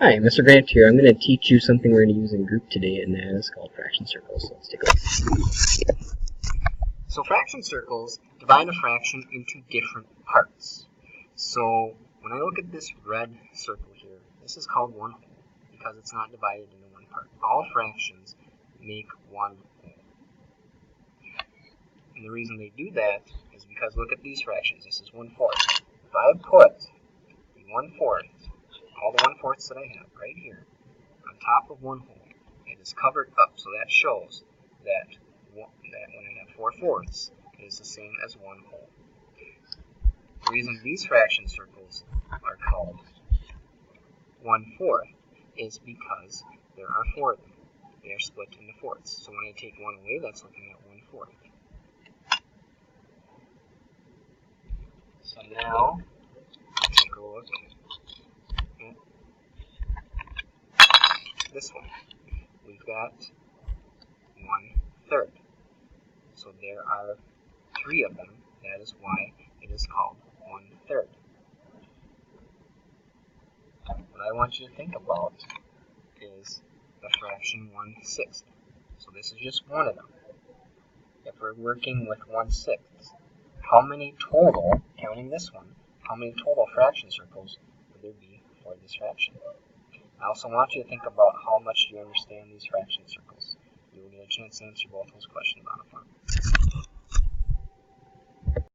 Hi, Mr. Grant here. I'm going to teach you something we're going to use in group today, and that is called fraction circles. So let's take a look. So fraction circles divide a fraction into different parts. So when I look at this red circle here, this is called one whole because it's not divided into one part. All fractions make one whole. And the reason they do that is because look at these fractions. This is 1/4. If I put the 1/4, all the 1/4 that I have right here, on top of one whole, it is covered up. So that shows that when I have 4/4, it is the same as one whole. The reason these fraction circles are called 1/4 is because there are 4 of them. They are split into fourths. So when I take one away, that's looking at 1/4. So now, take a look at this one. We've got 1/3. So there are 3 of them. That is why it is called 1/3. What I want you to think about is the fraction 1/6. So this is just one of them. If we're working with 1/6, how many total, counting this one, how many total fraction circles would there be for this fraction? I also want you to think about how much you understand these fraction circles. You will get a chance to answer both those questions on the phone.